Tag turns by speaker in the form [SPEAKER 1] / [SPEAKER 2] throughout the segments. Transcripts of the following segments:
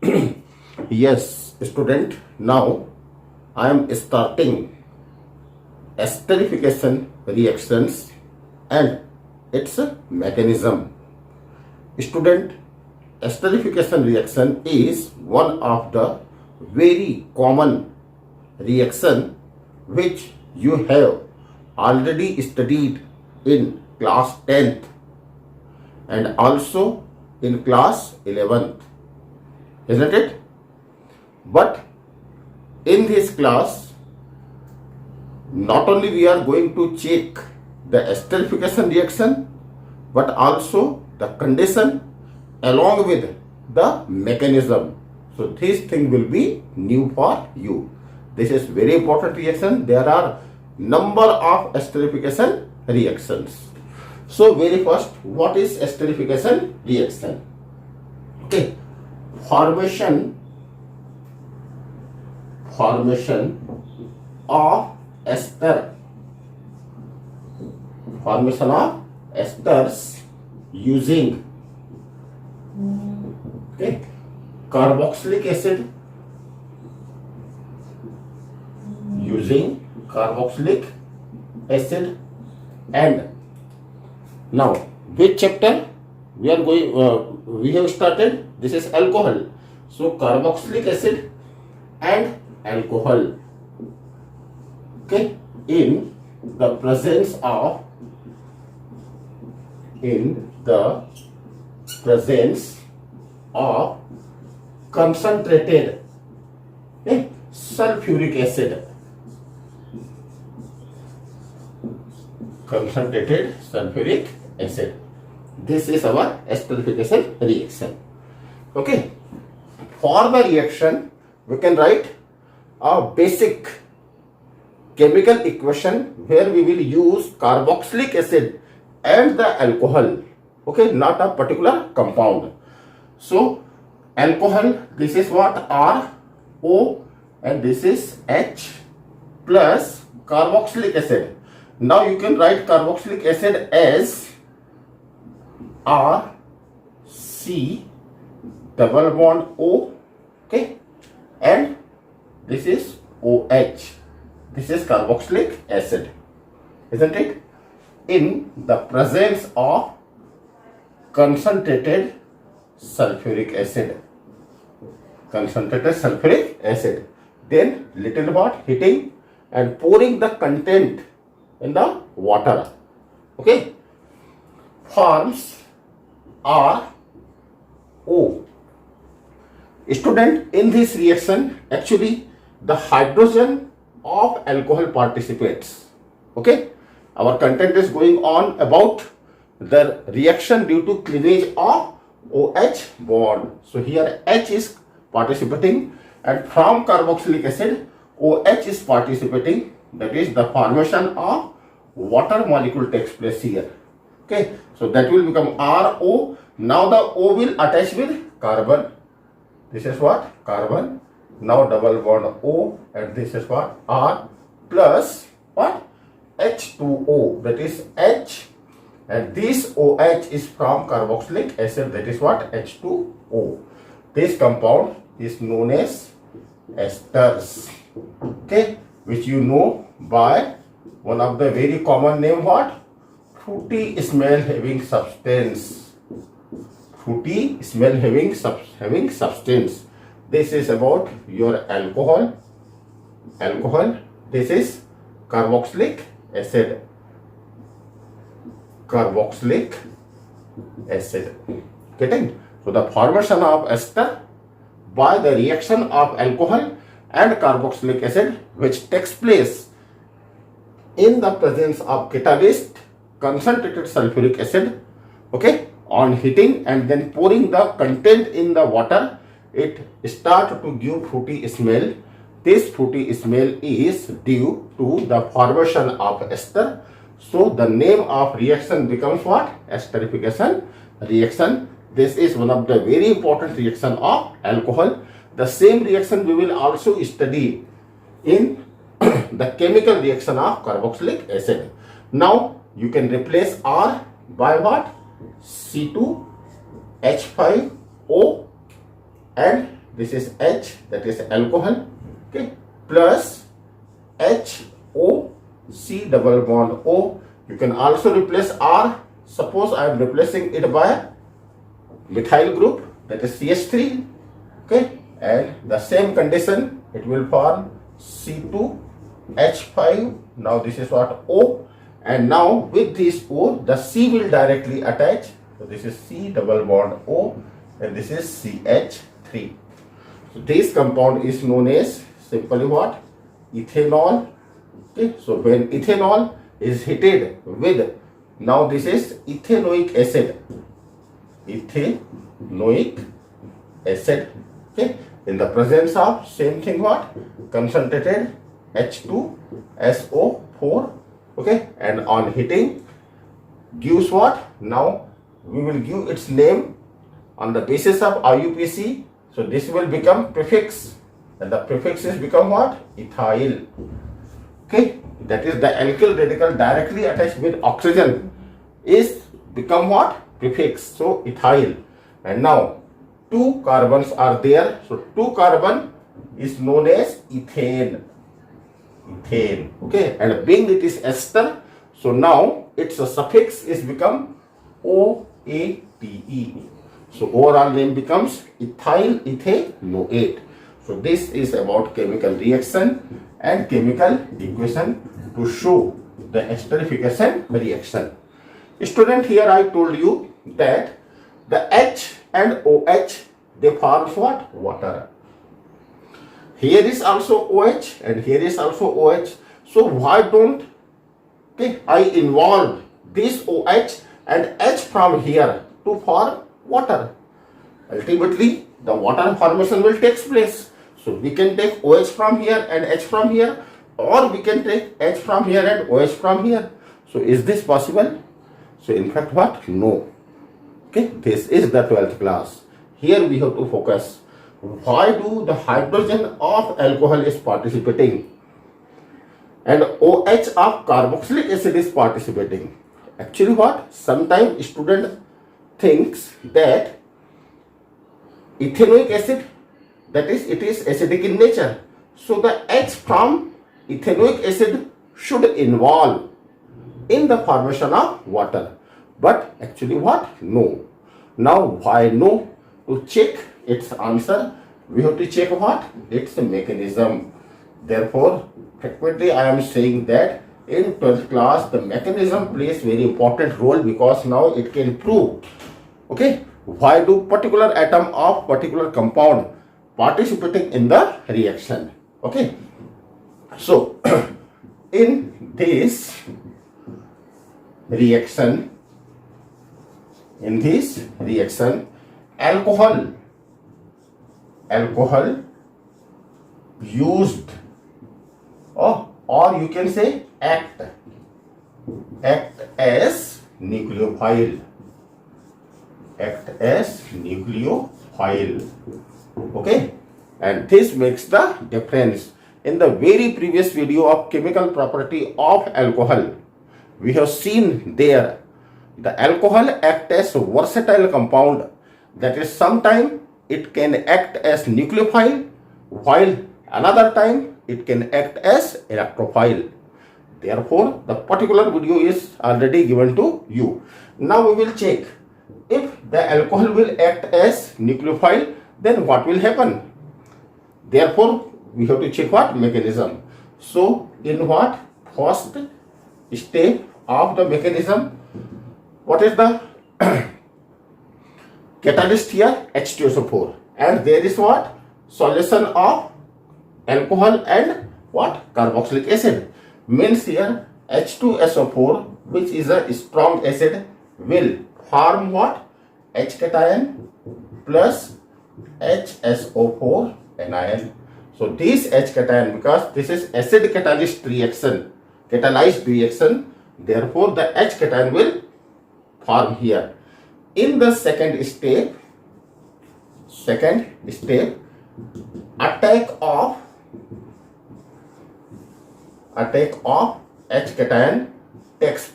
[SPEAKER 1] Yes, student, now I am starting esterification reactions and its mechanism. Student, esterification reaction is one of the very common reaction which you have already studied in class 10th and also in class 11th, isn't it? But in this class, not only we are going to check the esterification reaction, but also the condition along with the mechanism. So this thing will be new for you. This is very important reaction. There are number of esterification reactions. So very first, what is esterification reaction? Okay, formation of ester, formation of esters using carboxylic acid, and now which chapter we are going we have started? This is alcohol. So carboxylic acid and alcohol, okay, in the presence of concentrated sulfuric acid, this is our esterification reaction. Okay, for the reaction we can write a basic chemical equation where we will use carboxylic acid and the alcohol, okay, not a particular compound. So alcohol, this is what, RO, and this is H plus carboxylic acid. Now you can write carboxylic acid as RC double bond O, okay, and this is OH. This is carboxylic acid, isn't it? In the presence of concentrated sulfuric acid. Then little what, heating and pouring the content in the water, okay, forms RO. Student, in this reaction actually the hydrogen of alcohol participates, okay. Our content is going on about the reaction due to cleavage of OH bond. So here H is participating, and from carboxylic acid OH is participating. That is, the formation of water molecule takes place here. Okay, so that will become RO. Now the O will attach with carbon. This is what? Carbon. Now double bond O, and this is what? R plus what? H2O. That is H. And this OH is from carboxylic acid, that is what? H2O. This compound is known as esters, okay, which you know by one of the very common name, what? Fruity smell having substance. This is about your alcohol. This is carboxylic acid. Getting? So the formation of ester by the reaction of alcohol and carboxylic acid, which takes place in the presence of catalyst concentrated sulfuric acid, okay, on heating and then pouring the content in the water, it starts to give fruity smell. This fruity smell is due to the formation of ester. So the name of reaction becomes what? Esterification reaction. This is one of the very important reaction of alcohol. The same reaction we will also study in the chemical reaction of carboxylic acid. Now you can replace R by what? C2H5O, and this is H, that is alcohol, okay, plus HO, C double bond O. You can also replace R. Suppose I am replacing it by methyl group, that is CH3, okay, and the same condition it will form C2H5. Now this is what O, and now with this O the C will directly attach. So this is C double bond O and this is CH3. So this compound is known as simply what? Ethanol. Okay, so when ethanol is heated with, now this is ethanoic acid. Ethanoic acid, okay, in the presence of same thing what? Concentrated H2SO4, okay, and on heating gives what? Now we will give its name on the basis of IUPAC. So this will become prefix, and the prefix is become what? Ethyl. Okay, that is the alkyl radical directly attached with oxygen is become what? Prefix. So ethyl. And now 2 carbons are there. So 2 carbon is known as ethane. Ethane. Okay, and being it is ester, so now its suffix is become OATE. So overall name becomes ethyl ethanoate. So this is about chemical reaction and chemical equation to show the esterification reaction. Student, here I told you that the H and OH, they form what? Water. Here is also OH and here is also OH. So why don't I involve this OH and H from here to form water? Ultimately, the water formation will take place. So we can take OH from here and H from here, or we can take H from here and OH from here. So is this possible? So in fact what? No. Okay, this is the 12th class. Here we have to focus. Why do the hydrogen of alcohol is participating and OH of carboxylic acid is participating? Actually what? Sometimes student thinks that ethanoic acid, that is, it is acidic in nature. So the H from ethanoic acid should involve in the formation of water. But actually what? No. Now why no? To check its answer, we have to check what? Its mechanism. Therefore, frequently I am saying that in 12th class the mechanism plays very important role, because now it can prove, okay, why do particular atom of particular compound participating in the reaction. Okay, so in this reaction, alcohol used, or you can say act as nucleophile. Okay, and this makes the difference. In the very previous video of chemical property of alcohol, we have seen there the alcohol act as versatile compound, that is, sometime it can act as nucleophile, while another time it can act as electrophile. Therefore the particular video is already given to you. Now we will check if the alcohol will act as nucleophile, then what will happen? Therefore we have to check what? Mechanism. So in what? First step of the mechanism, what is the catalyst here? H2SO4, and there is what? Solution of alcohol and what? Carboxylic acid. Means here H2SO4, which is a strong acid, will form what? H cation plus HSO4 anion. So this H cation, because this is acid catalyzed reaction, therefore the H cation will form here. In the second step, attack of H cation takes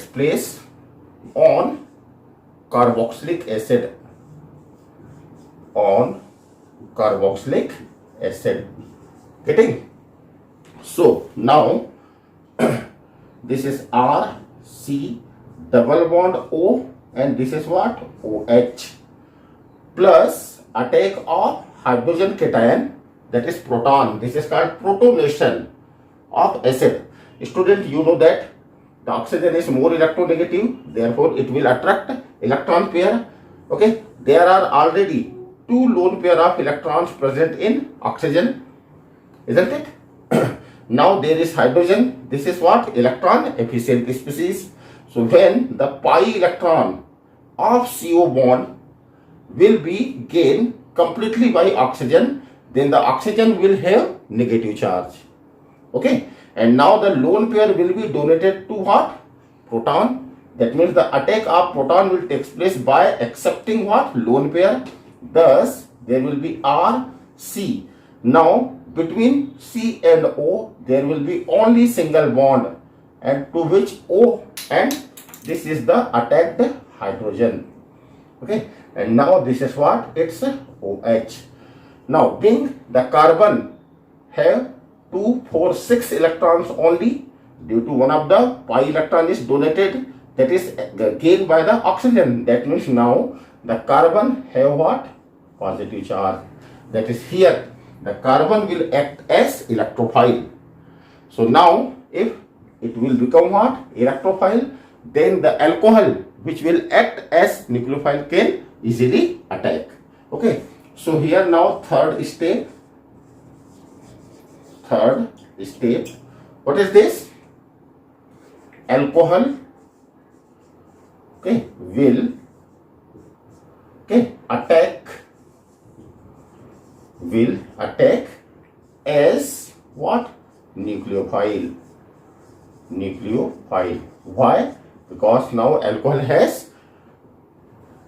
[SPEAKER 1] place on carboxylic acid. on carboxylic acid. Getting? So now this is R C double bond O, and this is what? OH, plus attack of hydrogen cation, that is proton. This is called protonation of acid. Student, you know that the oxygen is more electronegative, therefore it will attract electron pair. Okay, there are already two lone pair of electrons present in oxygen, isn't it? Now there is hydrogen. This is what? Electron efficient species. So when the pi electron of CO bond will be gained completely by oxygen, then the oxygen will have negative charge. Okay, and now the lone pair will be donated to what? Proton. That means the attack of proton will take place by accepting what? Lone pair. Thus there will be R C. Now between C and O there will be only single bond, and to which O, and this is the attacked hydrogen. Okay, and now this is what? It's OH. Now being the carbon have 2, 4, 6 electrons only, due to one of the pi electron is donated, that is gained by the oxygen. That means now the carbon have what? Positive charge. That is here the carbon will act as electrophile. So now if it will become what? Electrophile, then the alcohol which will act as nucleophile can easily attack. Okay, so here now third step. What is this? Alcohol, okay, will attack as what? Nucleophile. Why? Because now alcohol has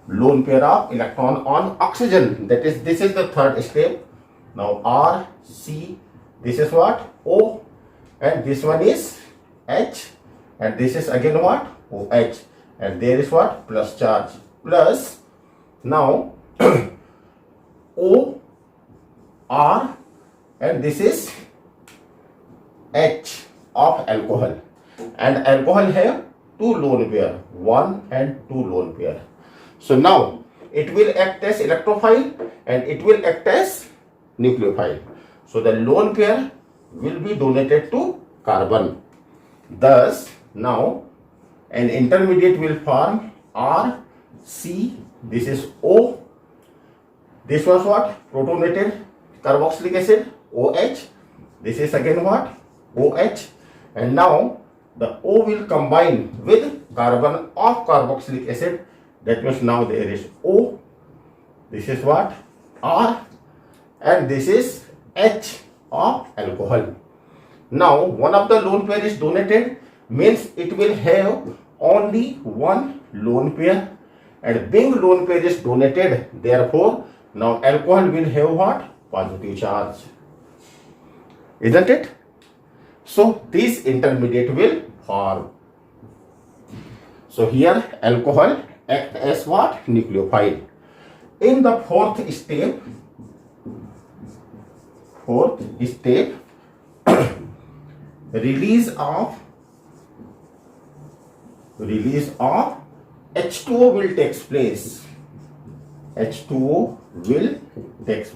[SPEAKER 1] lone pair of electron on oxygen. That is, this is the third step. Now R C, this is what? O, and this one is H, and this is again what? OH, and there is what? Plus charge. Plus now O R, and this is H of alcohol, and alcohol have two lone pair, 1 and 2 lone pair. So now it will act as electrophile and it will act as nucleophile. So the lone pair will be donated to carbon. Thus now an intermediate will form R C. This is O. This was what? Protonated carboxylic acid, OH. This is again what? OH. And now the O will combine with carbon of carboxylic acid. That means now there is O. This is what? R. And this is H of alcohol. Now one of the lone pair is donated, means it will have only one lone pair, and being lone pair is donated, therefore now alcohol will have what? Positive charge. Isn't it? So this intermediate will form. So here alcohol act as what? Nucleophile. In the fourth step release of H2O will take place. H2O will takes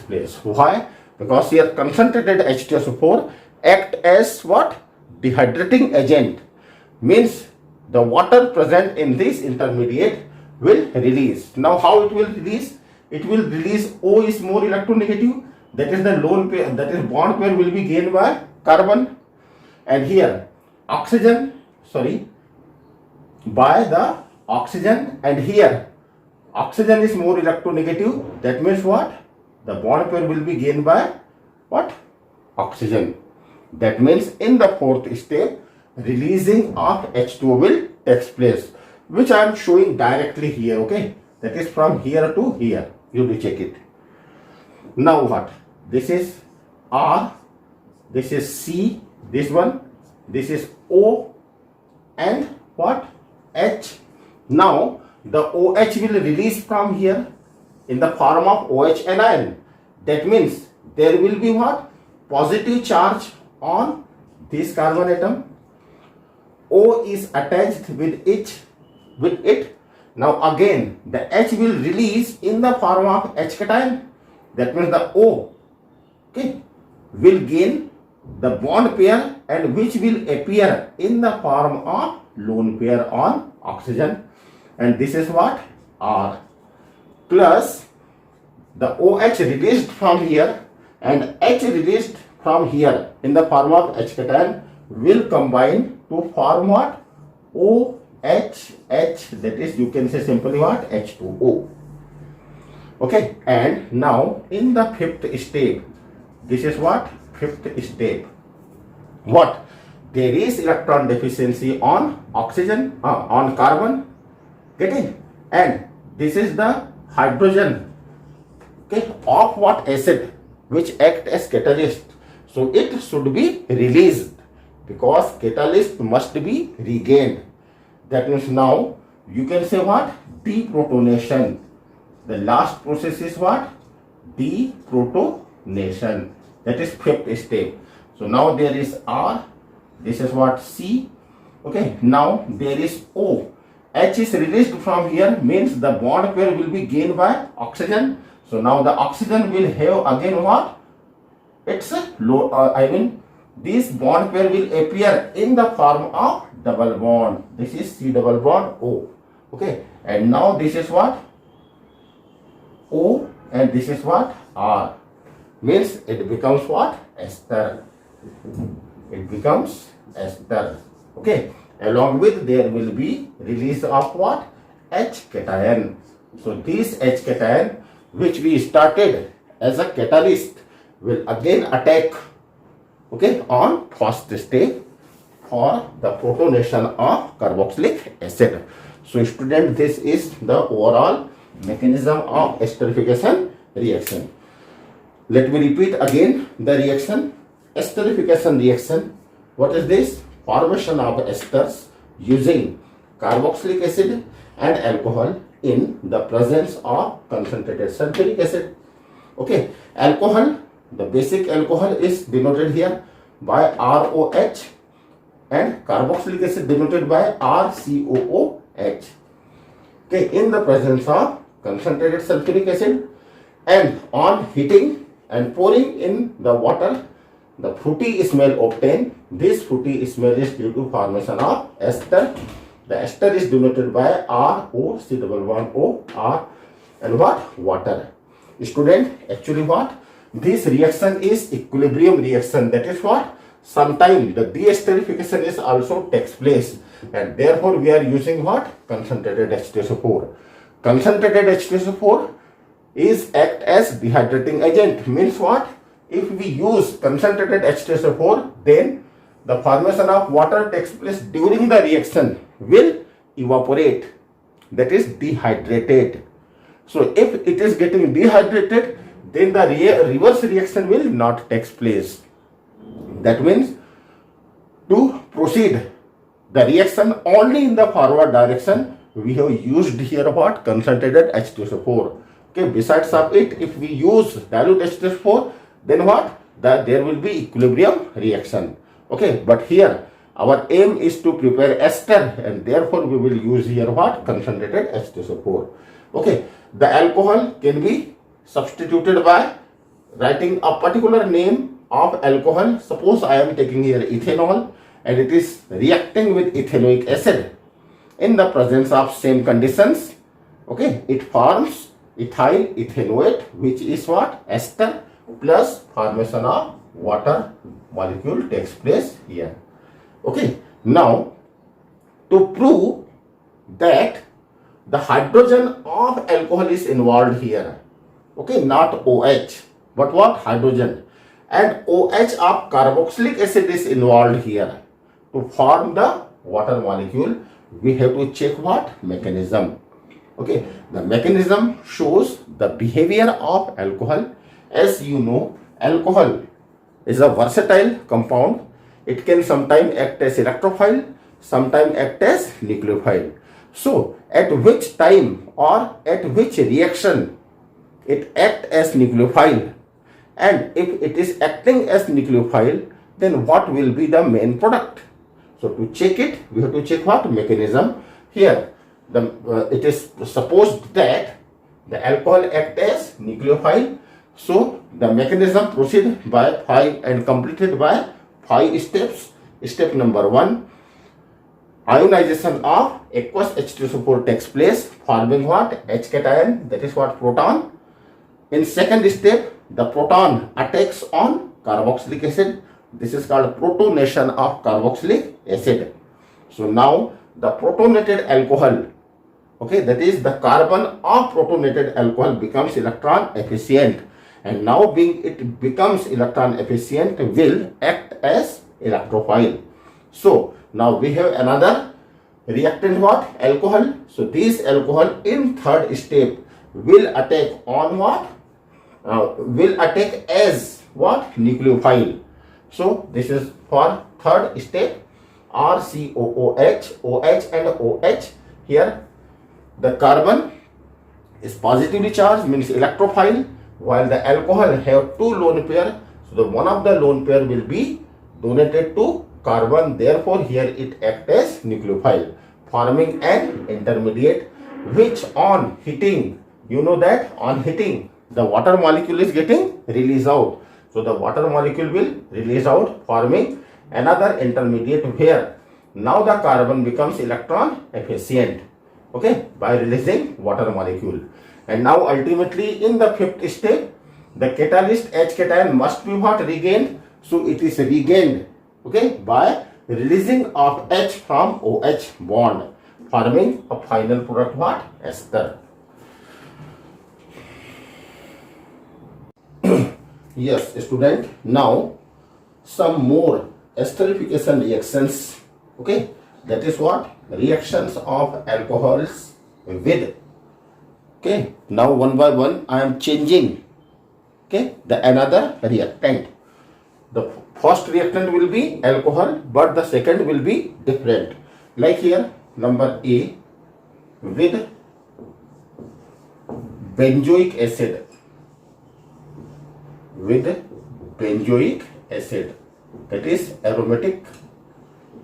[SPEAKER 1] place. Why? Because here concentrated H2SO4 act as what? Dehydrating agent. Means the water present in this intermediate will release. Now how it will release? It will release O is more electronegative. That is the lone pair, that is bond pair will be gained by carbon. And here oxygen, by the oxygen, and here oxygen is more electronegative. That means what? The bond pair will be gained by what? Oxygen. That means in the fourth step releasing of H2O will takes place, which I am showing directly here. Okay, that is from here to here. You will check it. Now what? This is R, this is C, this one, this is O, and what? H. Now the OH will release from here in the form of OH anion. That means there will be what? Positive charge on this carbon atom. O is attached with it. Now again the H will release in the form of H cation. That means the O, okay, will gain the bond pair, and which will appear in the form of lone pair on oxygen, and this is what? R, plus the OH released from here and H released from here in the form of H cation will combine to form what? OH, that is, you can say simply what? H2O. Okay, and now in the fifth step, this is what? Fifth step. What? There is electron deficiency on oxygen, on carbon, getting, and this is the hydrogen, okay, of what acid which act as catalyst. So it should be released because catalyst must be regained. That means now you can say what? Deprotonation. The last process is what? Deprotonation. That is fifth step. So now there is R. This is what? C. Okay. Now there is O. H is released from here, means the bond pair will be gained by oxygen. So now the oxygen will have again what? It's a low, this bond pair will appear in the form of double bond. This is C double bond O. Okay. And now this is what? O, and this is what? R. Means it becomes what? Ester. It becomes ester. Okay. Along with there will be release of what? H cation. So this H cation which we started as a catalyst will again attack, okay, on first step for the protonation of carboxylic acid. So student, this is the overall mechanism of esterification reaction. Let me repeat again the reaction. Esterification reaction. What is this? Formation of esters using carboxylic acid and alcohol in the presence of concentrated sulfuric acid. Okay, alcohol, the basic alcohol is denoted here by ROH, and carboxylic acid denoted by RCOOH. Okay, in the presence of concentrated sulfuric acid, and on heating and pouring in the water, the fruity smell obtained. This fruity smell is due to formation of ester. The ester is denoted by RO, C double bond O, R, and what? Water. Student, actually what? This reaction is equilibrium reaction. That is what? Sometimes the deesterification is also takes place, and therefore we are using what? Concentrated H2SO4. Concentrated H2SO4 is act as dehydrating agent. Means what? If we use concentrated H2SO4, then the formation of water takes place during the reaction will evaporate. That is dehydrated. So if it is getting dehydrated, then the reverse reaction will not take place. That means to proceed the reaction only in the forward direction, we have used here what? Concentrated H2SO4. Okay, besides of it, if we use dilute H2SO4, then what? There will be equilibrium reaction. Okay, but here our aim is to prepare ester, and therefore we will use here what? Concentrated H2SO4. Okay, the alcohol can be substituted by writing a particular name of alcohol. Suppose I am taking here ethanol, and it is reacting with ethanoic acid in the presence of same conditions. Okay, it forms ethyl ethanoate, which is what? Ester, plus formation of water molecule takes place here. Okay, now to prove that the hydrogen of alcohol is involved here, okay, not OH, but what? Hydrogen, and OH of carboxylic acid is involved here. To form the water molecule, we have to check what? Mechanism. Okay, the mechanism shows the behavior of alcohol. As you know, alcohol is a versatile compound. It can sometimes act as electrophile, sometimes act as nucleophile. So at which time or at which reaction it act as nucleophile, and if it is acting as nucleophile, then what will be the main product? So to check it, we have to check what mechanism. Here it is supposed that the alcohol act as nucleophile. So the mechanism proceed by 5 and completed by 5 steps. Step number 1, ionization of aqueous H2SO4 takes place, forming what? H cation, that is what? Proton. In second step, the proton attacks on carboxylic acid. This is called protonation of carboxylic acid. So now the protonated alcohol, okay, that is the carbon of protonated alcohol becomes electron efficient, and now being it becomes electron efficient will act as electrophile. So now we have another reactant, what? Alcohol. So this alcohol in third step will attack on what? Will attack as what? Nucleophile. So this is for third step, RCOOH, OH and OH. Here the carbon is positively charged, means electrophile, while the alcohol have 2 lone pair. So the one of the lone pair will be donated to carbon, therefore here it acts as nucleophile, forming an intermediate which on heating, you know that on heating the water molecule is getting released out. So the water molecule will release out, forming another intermediate where now the carbon becomes electron efficient, okay, by releasing water molecule. And now ultimately in the fifth step, the catalyst H cation must be what? Regained. So it is regained, okay, by releasing of H from OH bond, forming a final product, what? Ester. Yes, student, now some more esterification reactions, okay, that is what? Reactions of alcohols with, okay, now one by one I am changing, okay, the another reactant. The first reactant will be alcohol, but the second will be different. Like here, number A, with benzoic acid. With benzoic acid, that is aromatic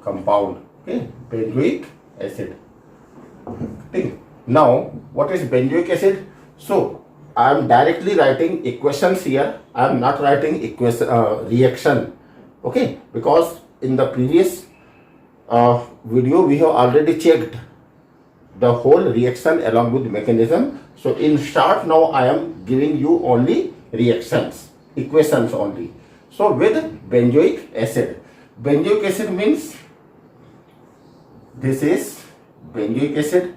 [SPEAKER 1] compound, okay, benzoic acid. Okay. Now what is benzoic acid? So I am directly writing equations here. I am not writing reaction, okay, because in the previous video we have already checked the whole reaction along with mechanism. So in short, now I am giving you only reactions, equations only. So with benzoic acid means this is benzoic acid,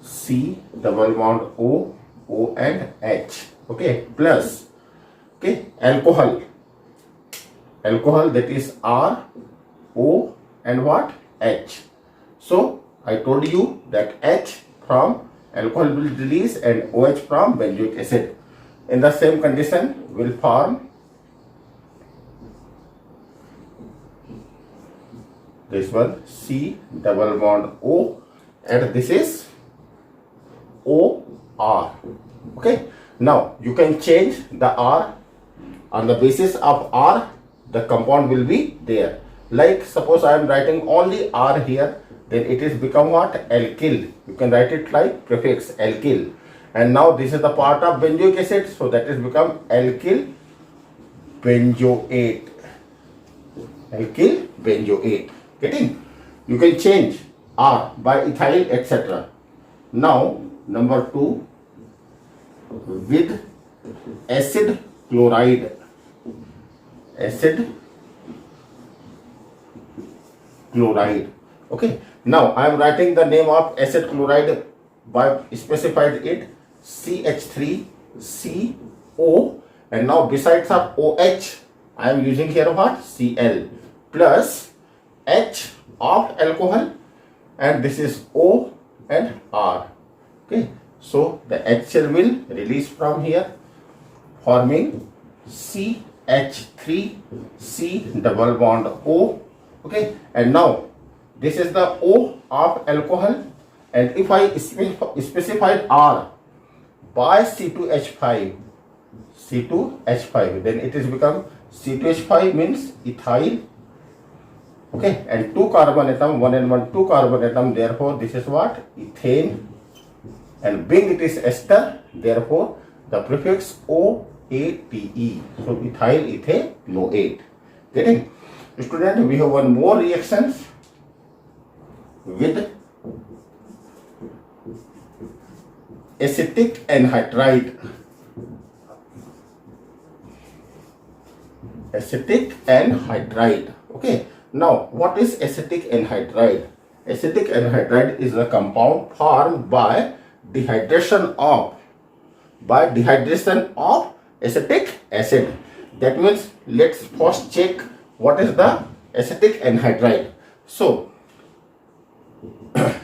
[SPEAKER 1] C double bond O, O and H, okay, plus, okay, alcohol, that is R, O and what? H. So I told you that H from alcohol will release and OH from benzoic acid. In the same condition will form this one, C double bond O, and this is OR, okay. Now you can change the R. On the basis of R, the compound will be there. Like suppose I am writing only R here, then it is become what? Alkyl. You can write it like prefix alkyl. And now this is the part of benzoic acid, so that is become alkyl benzoate. Alkyl benzoate. Getting? You can change R by ethyl, etc. Now number 2, with acid chloride. Acid chloride. Okay. Now I am writing the name of acid chloride by specified it CH3CO, and now besides of OH I am using here what? Cl plus H of alcohol, and this is O and R. Okay. So the HCl will release from here, forming CH3C double bond O. Okay. And now this is the O of alcohol, And if I specified R by C2H5, then it is become C2H5 means ethyl. Okay, and 2 carbon atom, 1 and 1, 2 carbon atom, therefore this is what? Ethane. And being it is ester, therefore the prefix OATE. So ethyl ethanoate. Getting? Student, we have one more reaction with acetic anhydride. Acetic anhydride. Okay. Now, what is acetic anhydride? Acetic anhydride is a compound formed by dehydration of acetic acid. That means let's first check what is the acetic anhydride. So,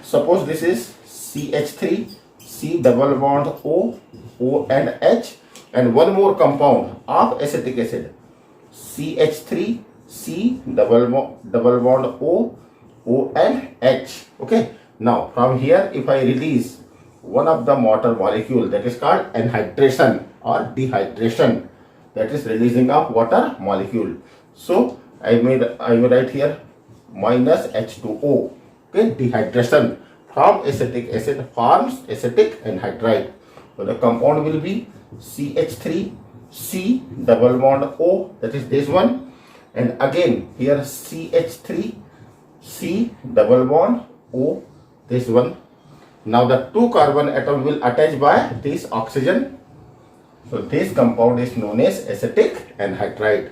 [SPEAKER 1] suppose this is CH3, C double bond O, O and H, and one more compound of acetic acid, CH3, C double bond O, O and H. Okay. Now from here, if I release one of the water molecule, that is called anhydration or dehydration. That is releasing of water molecule. So I will write here minus H2O. Okay, dehydration from acetic acid forms acetic anhydride. So the compound will be CH3, C double bond O, that is this one, and again here CH3, C double bond O, this one. Now the 2 carbon atom will attach by this oxygen. So this compound is known as acetic anhydride.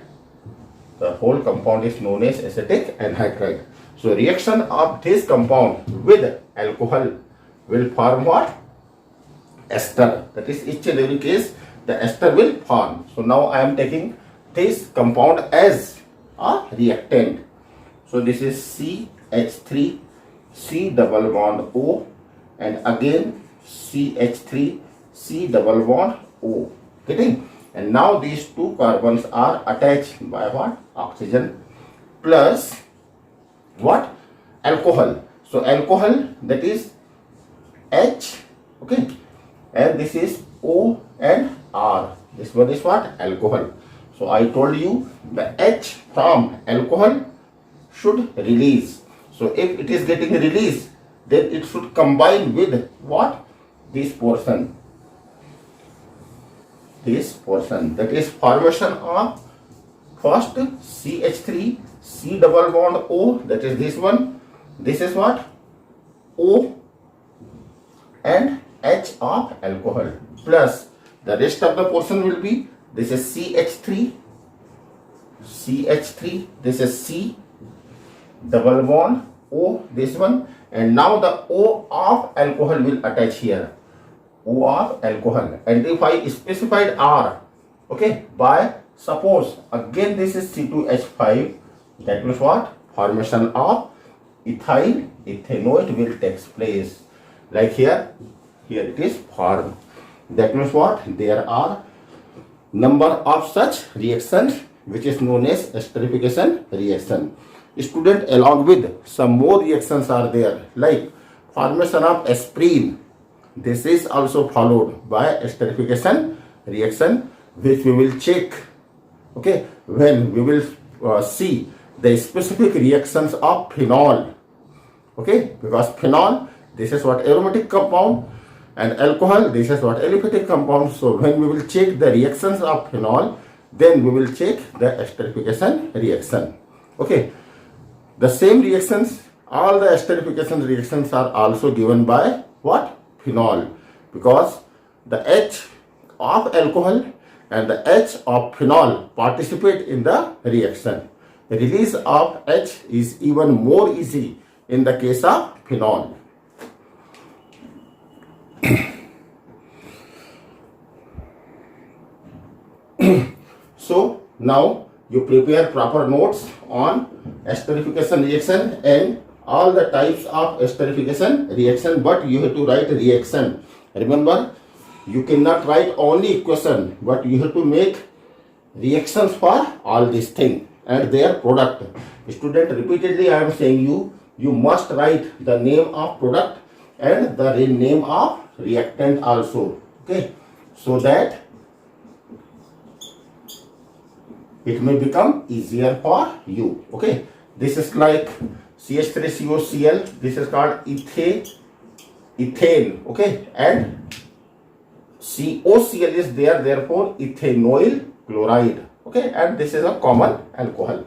[SPEAKER 1] The whole compound is known as acetic anhydride. So reaction of this compound with alcohol will form what? Ester. That is, each and every case the ester will form. So now I am taking this compound as a reactant. So this is CH3, C double bond O, and again CH3, C double bond O. Getting? And now these 2 carbons are attached by what? Oxygen plus what? Alcohol. So alcohol, that is H, okay, and this is O and R. This one is what? Alcohol. So I told you the H from alcohol should release. So if it is getting released, then it should combine with what? This portion. This portion, that is formation of first CH3, C double bond O, that is this one. This is what? O and H of alcohol, plus the rest of the portion will be, this is CH3, this is C double bond O, this one, and now the O of alcohol will attach here. O of alcohol, and if I specified R, okay, by suppose again this is C2H5, that means what? Formation of ethyl ethanoate will take place. Like here it is formed. That means what? There are number of such reactions which is known as esterification reaction. Student, along with some more reactions are there, like formation of aspirin. This is also followed by esterification reaction, which we will check, okay, when we will see the specific reactions of phenol. Okay, because phenol, this is what? Aromatic compound, and alcohol, this is what? Aliphatic compound. So when we will check the reactions of phenol, then we will check the esterification reaction. Okay, the same reactions, all the esterification reactions are also given by what? Phenol, because the H of alcohol and the H of phenol participate in the reaction. The release of H is even more easy in the case of phenol. So now you prepare proper notes on esterification reaction and all the types of esterification reaction, but you have to write reaction. Remember, you cannot write only equation, but you have to make reactions for all these things and their product. Student, repeatedly I am saying you must write the name of product and the name of reactant also. Okay, so that it may become easier for you. Okay, this is like CH3COCl. This is called ethane. Okay, and COCl is there, therefore ethanoyl chloride. Okay, and this is a common alcohol.